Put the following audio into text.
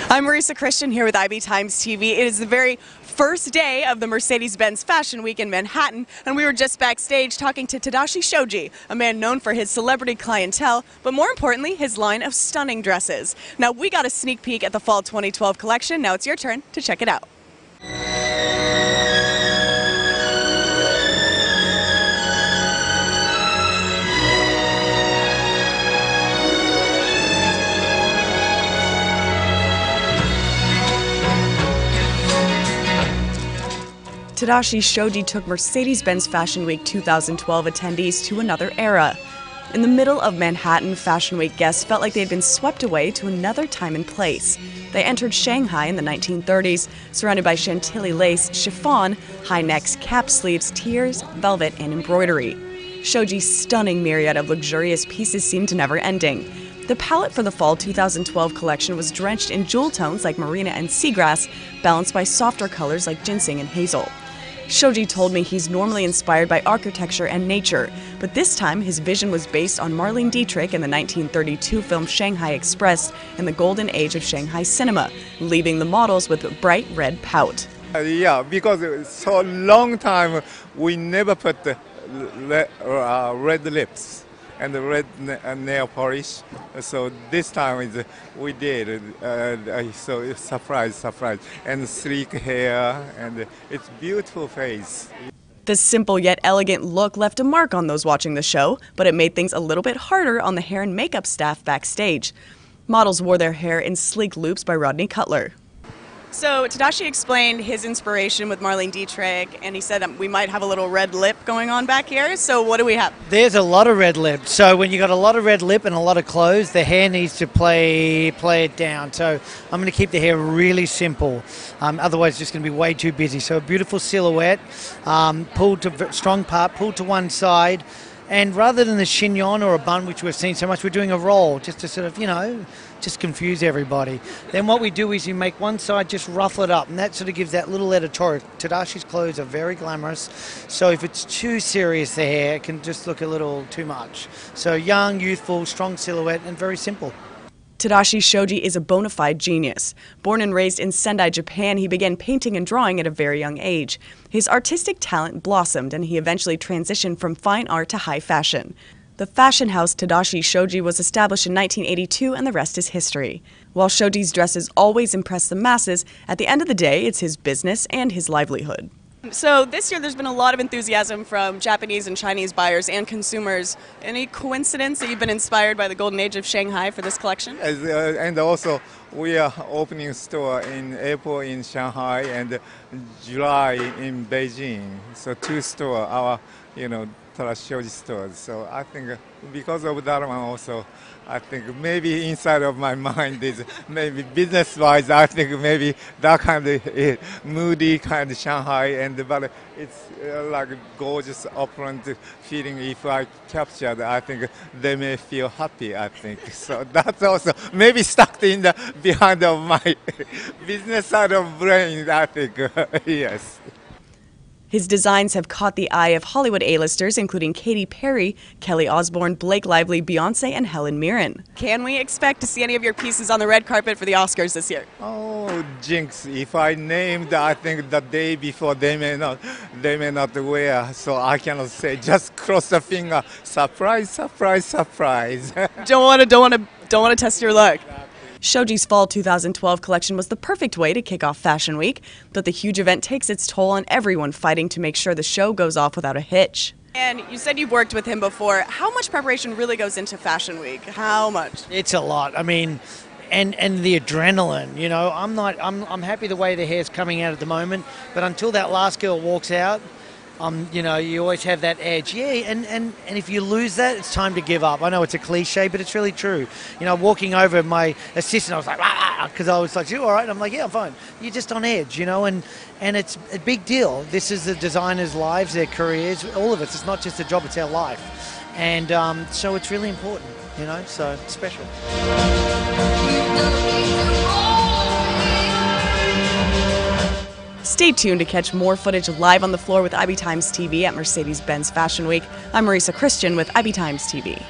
I'm Marisa Christian here with IB Times TV. It is the very first day of the Mercedes-Benz Fashion Week in Manhattan, and we were just backstage talking to Tadashi Shoji, a man known for his celebrity clientele, but more importantly, his line of stunning dresses. Now, we got a sneak peek at the Fall 2012 collection. Now it's your turn to check it out. Tadashi Shoji took Mercedes-Benz Fashion Week 2012 attendees to another era. In the middle of Manhattan, Fashion Week guests felt like they had been swept away to another time and place. They entered Shanghai in the 1930s, surrounded by Chantilly lace, chiffon, high necks, cap sleeves, tiers, velvet, and embroidery. Shoji's stunning myriad of luxurious pieces seemed never ending. The palette for the Fall 2012 collection was drenched in jewel tones like marina and seagrass, balanced by softer colors like ginseng and hazel. Shoji told me he's normally inspired by architecture and nature, but this time his vision was based on Marlene Dietrich in the 1932 film Shanghai Express and the golden age of Shanghai cinema, leaving the models with bright red pout. Yeah, because it's so long time we never put the red lips and the red nail polish. So this time we did. So it's surprise, and sleek hair, and it's beautiful face. The simple yet elegant look left a mark on those watching the show, but it made things a little bit harder on the hair and makeup staff backstage. Models wore their hair in sleek loops by Rodeny Cutler. So Tadashi explained his inspiration with Marlene Dietrich, and he said we might have a little red lip going on back here. So what do we have? There's a lot of red lip. So when you got a lot of red lip and a lot of clothes, the hair needs to play it down. So I'm going to keep the hair really simple. Otherwise, it's just going to be way too busy. So a beautiful silhouette, pulled to strong part, pulled to one side. And rather than the chignon or a bun, which we've seen so much, we're doing a roll just to sort of, just confuse everybody. Then what we do is you make one side just ruffle it up, and that sort of gives that little editorial. Tadashi's clothes are very glamorous, so if it's too serious, the hair, it can just look a little too much. So young, youthful, strong silhouette, and very simple. Tadashi Shoji is a bona fide genius. Born and raised in Sendai, Japan, he began painting and drawing at a very young age. His artistic talent blossomed, and he eventually transitioned from fine art to high fashion. The fashion house Tadashi Shoji was established in 1982, and the rest is history. While Shoji's dresses always impress the masses, at the end of the day, it's his business and his livelihood. So this year there's been a lot of enthusiasm from Japanese and Chinese buyers and consumers. Any coincidence that you've been inspired by the golden age of Shanghai for this collection? And also we are opening a store in April in Shanghai and July in Beijing. So two stores, our Tadashi Shoji stores. So I think because of that one also, I think maybe inside of my mind is maybe business-wise, I think maybe that kind of moody kind of Shanghai, but it's like gorgeous, opulent feeling. If I capture that, I think they may feel happy, I think. So that's also maybe stuck in the behind of my business side of brain, I think, yes. His designs have caught the eye of Hollywood A-listers, including Katy Perry, Kelly Osbourne, Blake Lively, Beyonce, and Helen Mirren. Can we expect to see any of your pieces on the red carpet for the Oscars this year? Oh, jinx. If I named, I think the day before they may not wear, so I cannot say. Just cross the finger. Surprise, surprise, surprise. Don't want to test your luck. Shoji's Fall 2012 collection was the perfect way to kick off Fashion Week, but the huge event takes its toll on everyone fighting to make sure the show goes off without a hitch. And you said you've worked with him before. How much preparation really goes into Fashion Week? How much? It's a lot. I mean, and the adrenaline, I'm happy the way the hair's coming out at the moment, but until that last girl walks out, you always have that edge. Yeah, and if you lose that, it's time to give up. I know it's a cliche, but it's really true. Walking over my assistant, I was like, because I was like, you all right? I'm like, yeah, I'm fine. You're just on edge, and it's a big deal. This is the designers' lives, their careers, all of it. It's not just a job, it's our life. And so it's really important, so it's special. Stay tuned to catch more footage live on the floor with IB Times TV at Mercedes-Benz Fashion Week. I'm Marisa Christian with IB Times TV.